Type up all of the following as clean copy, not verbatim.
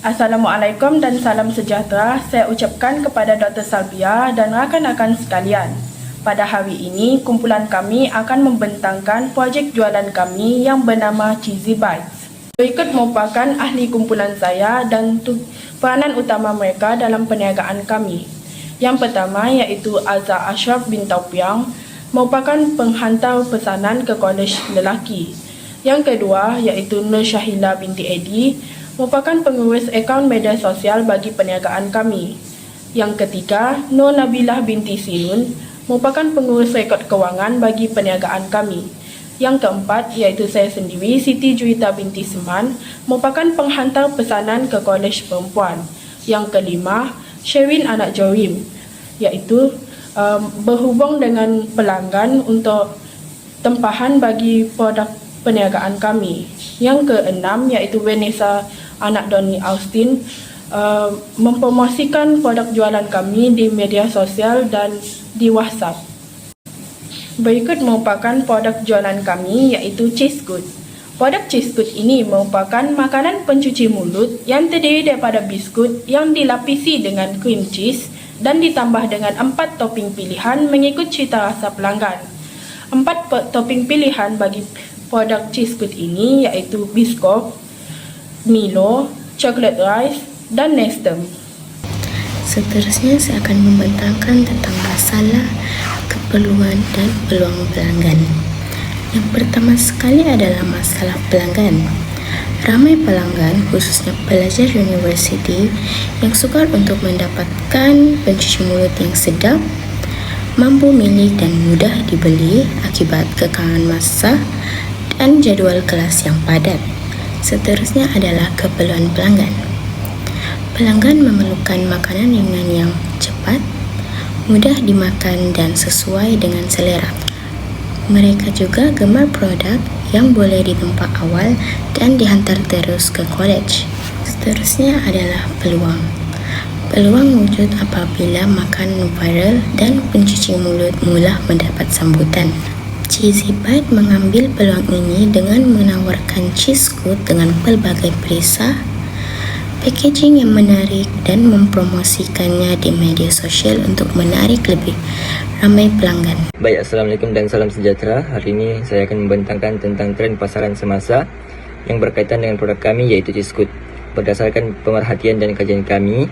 Assalamualaikum dan salam sejahtera saya ucapkan kepada Dr. Salbia dan rakan-rakan sekalian. Pada hari ini, kumpulan kami akan membentangkan projek jualan kami yang bernama Cheesy Bites. Berikut merupakan ahli kumpulan saya dan peranan utama mereka dalam perniagaan kami. Yang pertama iaitu Azhar Ashraf bin Taufiang, merupakan penghantar pesanan ke kolej lelaki. Yang kedua iaitu Nur Syahila binti Edi, merupakan pengurus akaun media sosial bagi perniagaan kami. Yang ketiga, Nur Nabilah binti Sinun, merupakan pengurus rekod kewangan bagi perniagaan kami. Yang keempat, iaitu saya sendiri, Siti Juwita binti Seman, merupakan penghantar pesanan ke kolej perempuan. Yang kelima, Sherwin anak Jorim, iaitu berhubung dengan pelanggan untuk tempahan bagi produk perniagaan kami. Yang keenam, iaitu Vanessa anak Donny Austin, mempromosikan produk jualan kami di media sosial dan di WhatsApp. Berikut merupakan produk jualan kami iaitu Cheese Good. Produk Cheese Good ini merupakan makanan pencuci mulut yang terdiri daripada biskut yang dilapisi dengan krim cheese dan ditambah dengan 4 topping pilihan mengikut cita rasa pelanggan. 4 topping pilihan bagi produk Cheese Good ini iaitu biskop, Milo, chocolate rice, dan Nestem. Seterusnya saya akan membentangkan tentang masalah, keperluan dan peluang pelanggan. Yang pertama sekali adalah masalah pelanggan. Ramai pelanggan, khususnya pelajar universiti yang sukar untuk mendapatkan pencuci mulut yang sedap, mampu milik dan mudah dibeli akibat kekangan masa dan jadual kelas yang padat. Seterusnya adalah keperluan pelanggan. Pelanggan memerlukan makanan ringan yang cepat, mudah dimakan dan sesuai dengan selera. Mereka juga gemar produk yang boleh ditempa awal dan dihantar terus ke kolej. Seterusnya adalah peluang. Peluang wujud apabila makan viral dan pencuci mulut mula mendapat sambutan. Cheesy Bite mengambil peluang ini dengan menawarkan cheese good dengan pelbagai perisa, packaging yang menarik dan mempromosikannya di media sosial untuk menarik lebih ramai pelanggan. Baik, Assalamualaikum dan salam sejahtera. Hari ini saya akan membentangkan tentang tren pasaran semasa yang berkaitan dengan produk kami iaitu Cheese Good. Berdasarkan pemerhatian dan kajian kami,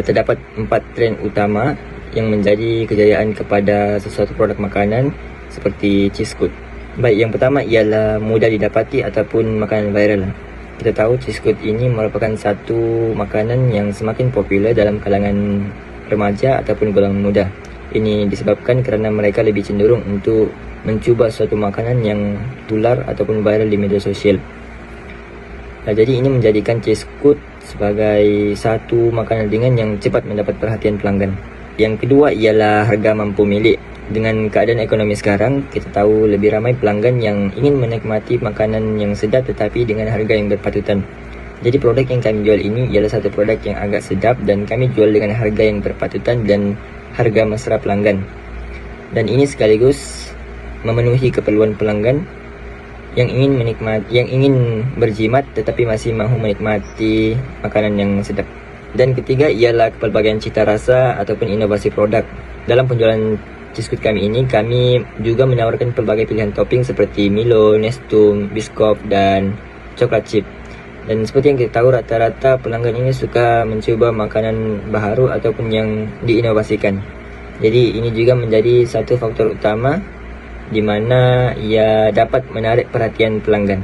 terdapat 4 tren utama yang menjadi kejayaan kepada sesuatu produk makanan seperti Cheese Good. Baik, yang pertama ialah mudah didapati ataupun makanan viral. Kita tahu Cheese Good ini merupakan satu makanan yang semakin popular dalam kalangan remaja ataupun golongan muda. Ini disebabkan kerana mereka lebih cenderung untuk mencuba suatu makanan yang tular ataupun viral di media sosial. Jadi ini menjadikan Cheese Good sebagai satu makanan ringan yang cepat mendapat perhatian pelanggan. Yang kedua ialah harga mampu milik. Dengan keadaan ekonomi sekarang, kita tahu lebih ramai pelanggan yang ingin menikmati makanan yang sedap tetapi dengan harga yang berpatutan. Jadi produk yang kami jual ini ialah satu produk yang agak sedap dan kami jual dengan harga yang berpatutan dan harga mesra pelanggan. Dan ini sekaligus memenuhi keperluan pelanggan yang ingin berjimat tetapi masih mahu menikmati makanan yang sedap. Dan ketiga ialah kepelbagaian cita rasa ataupun inovasi produk. Dalam penjualan Cheese Good kami ini, kami juga menawarkan pelbagai pilihan topping seperti Milo, Nestum, Biscoff dan coklat chip. Dan seperti yang kita tahu, rata-rata pelanggan ini suka mencuba makanan baharu ataupun yang diinovasikan. Jadi ini juga menjadi satu faktor utama di mana ia dapat menarik perhatian pelanggan.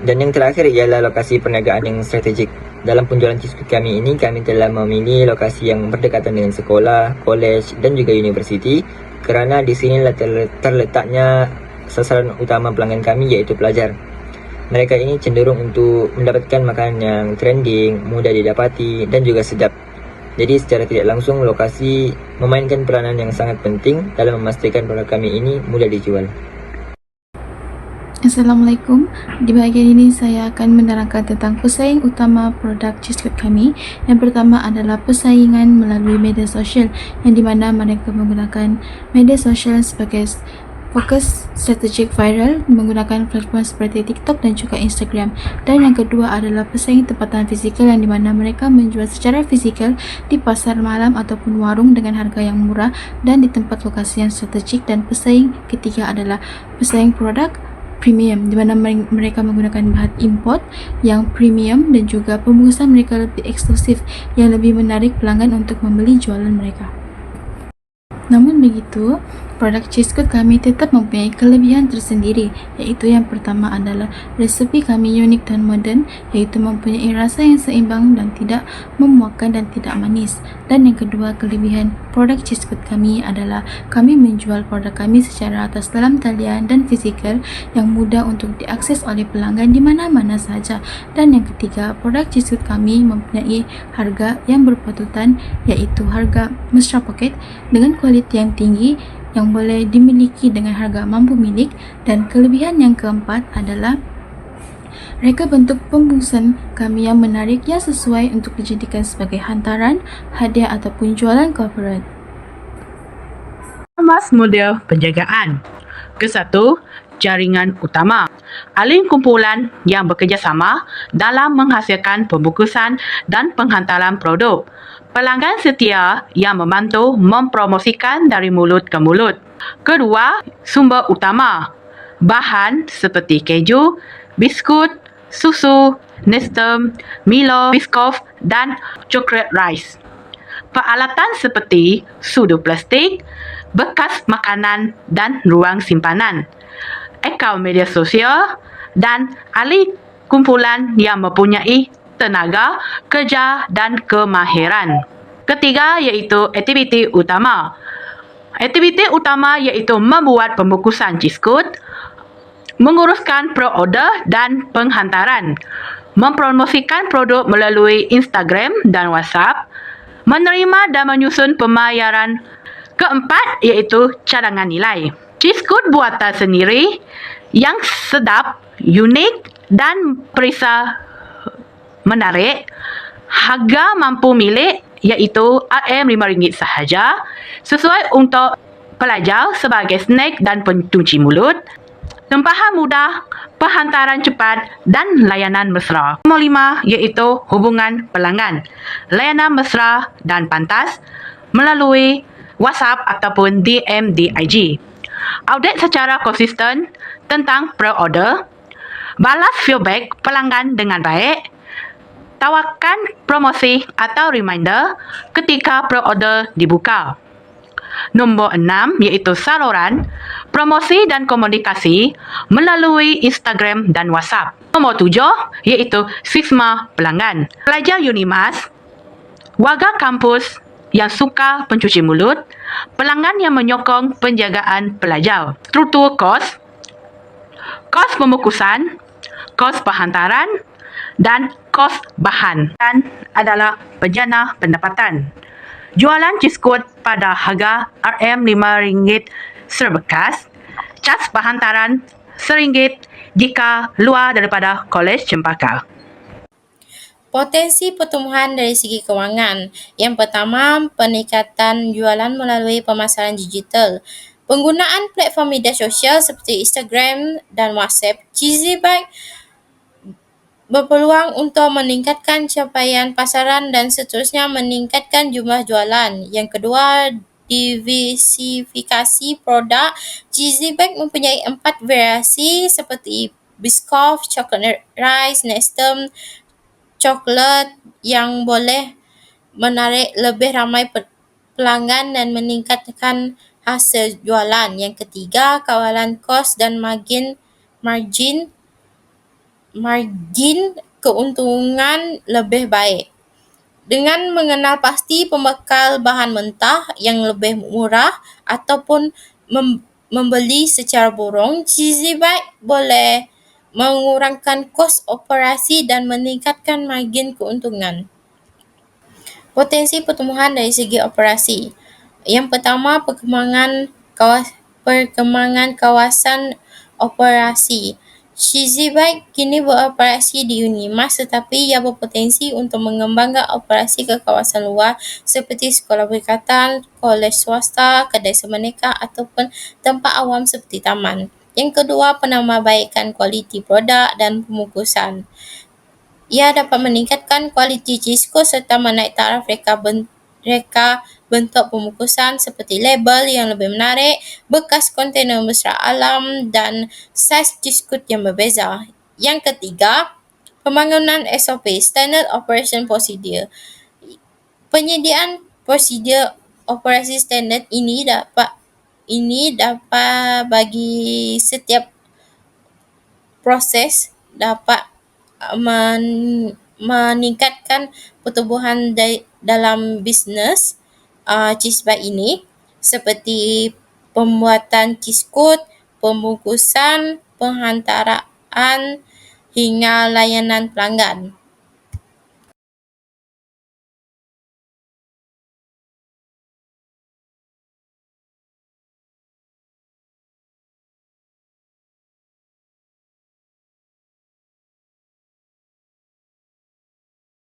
Dan yang terakhir ialah lokasi perniagaan yang strategik. Dalam penjualan Cheese Good kami ini, kami telah memilih lokasi yang berdekatan dengan sekolah, kolej dan juga universiti kerana di sinilah terletaknya sasaran utama pelanggan kami iaitu pelajar. Mereka ini cenderung untuk mendapatkan makanan yang trending, mudah didapati dan juga sedap. Jadi secara tidak langsung lokasi memainkan peranan yang sangat penting dalam memastikan produk kami ini mudah dijual. Assalamualaikum. Di bahagian ini saya akan menerangkan tentang pesaing utama produk Cheese Good kami. Yang pertama adalah persaingan melalui media sosial, yang di mana mereka menggunakan media sosial sebagai fokus strategik viral menggunakan platform seperti TikTok dan juga Instagram. Dan yang kedua adalah pesaing tempatan fizikal yang di mana mereka menjual secara fizikal di pasar malam ataupun warung dengan harga yang murah dan di tempat lokasi yang strategik. Dan pesaing ketiga adalah pesaing produk premium di mana mereka menggunakan bahan import yang premium dan juga pembungkusan mereka lebih eksklusif yang lebih menarik pelanggan untuk membeli jualan mereka. Namun begitu, produk cheese curd kami tetap mempunyai kelebihan tersendiri, iaitu yang pertama adalah resepi kami unik dan moden, iaitu mempunyai rasa yang seimbang dan tidak memuakkan dan tidak manis. Dan yang kedua, kelebihan produk cheese curd kami adalah kami menjual produk kami secara atas dalam talian dan fizikal yang mudah untuk diakses oleh pelanggan di mana-mana sahaja. Dan yang ketiga, produk cheese curd kami mempunyai harga yang berpatutan, iaitu harga mesra poket dengan kualiti yang tinggi yang boleh dimiliki dengan harga mampu milik. Dan kelebihan yang keempat adalah reka bentuk pembungkusan kami yang menarik yang sesuai untuk dijadikan sebagai hantaran, hadiah ataupun jualan korporat. Kemas model penjagaan. Kesatu, jaringan utama. Alih kumpulan yang bekerjasama dalam menghasilkan pembungkusan dan penghantaran produk. Pelanggan setia yang membantu mempromosikan dari mulut ke mulut. Kedua, sumber utama. Bahan seperti keju, biskut, susu, Nestem, Milo, Biscoff dan coklat rice. Peralatan seperti sudu plastik, bekas makanan dan ruang simpanan. Akaun media sosial dan ahli kumpulan yang mempunyai tenaga, kerja dan kemahiran. Ketiga iaitu aktiviti utama. Aktiviti utama iaitu membuat pembungkusan cheese curd, menguruskan pre-order dan penghantaran, mempromosikan produk melalui Instagram dan WhatsApp, menerima dan menyusun pembayaran. Keempat iaitu cadangan nilai. Cheese curd buatan sendiri yang sedap, unik dan perisa menarik. Harga mampu milik iaitu RM5 sahaja, sesuai untuk pelajar sebagai snack dan pencuci mulut. Tempahan mudah, penghantaran cepat dan layanan mesra. Nombor 5 iaitu hubungan pelanggan. Layanan mesra dan pantas melalui WhatsApp ataupun DM di IG. Update secara konsisten tentang pre-order. Balas feedback pelanggan dengan baik. Tawarkan promosi atau reminder ketika pre-order dibuka. Nombor 6 iaitu saluran promosi dan komunikasi melalui Instagram dan WhatsApp. Nombor 7 iaitu sisma pelanggan. Pelajar Unimas, warga kampus yang suka pencuci mulut, pelanggan yang menyokong penjagaan pelajar. Struktur kos pembungkusan, kos penghantaran dan kos bahan dan adalah bejana pendapatan. Jualan cheese curd pada harga RM5 serbekas, cas penghantaran RM1 jika luar daripada Kolej Cempaka. Potensi pertumbuhan dari segi kewangan. Yang pertama, peningkatan jualan melalui pemasaran digital. Penggunaan platform media sosial seperti Instagram dan WhatsApp, Cheesy Bike berpeluang untuk meningkatkan capaian pasaran dan seterusnya meningkatkan jumlah jualan. Yang kedua, diversifikasi produk. Cheesy Bake mempunyai 4 variasi seperti Biscoff, Chocolate Rice, Nestem, coklat yang boleh menarik lebih ramai pelanggan dan meningkatkan hasil jualan. Yang ketiga, kawalan kos dan margin keuntungan lebih baik. Dengan mengenal pasti pembekal bahan mentah yang lebih murah ataupun membeli secara borong, Cheesy Bite boleh mengurangkan kos operasi dan meningkatkan margin keuntungan. Potensi pertumbuhan dari segi operasi. Yang pertama, perkembangan kawasan operasi. Cheesy Bike kini beroperasi di Unimas tetapi ia berpotensi untuk mengembangkan operasi ke kawasan luar seperti sekolah berkaitan, kolej swasta, kedai semenika ataupun tempat awam seperti taman. Yang kedua, penambahbaikan kualiti produk dan pembungkusan. Ia dapat meningkatkan kualiti cheese coat serta menaik taraf reka bentuk pembungkusan seperti label yang lebih menarik, bekas kontainer mesra alam dan saiz cheese coat yang berbeza. Yang ketiga, pembangunan SOP (Standard Operation Procedure). Penyediaan prosedur operasi standard ini dapat bagi setiap proses dapat meningkatkan pertumbuhan dalam bisnes cheese bar ini seperti pembuatan cheese coat, pembungkusan, penghantaraan hingga layanan pelanggan.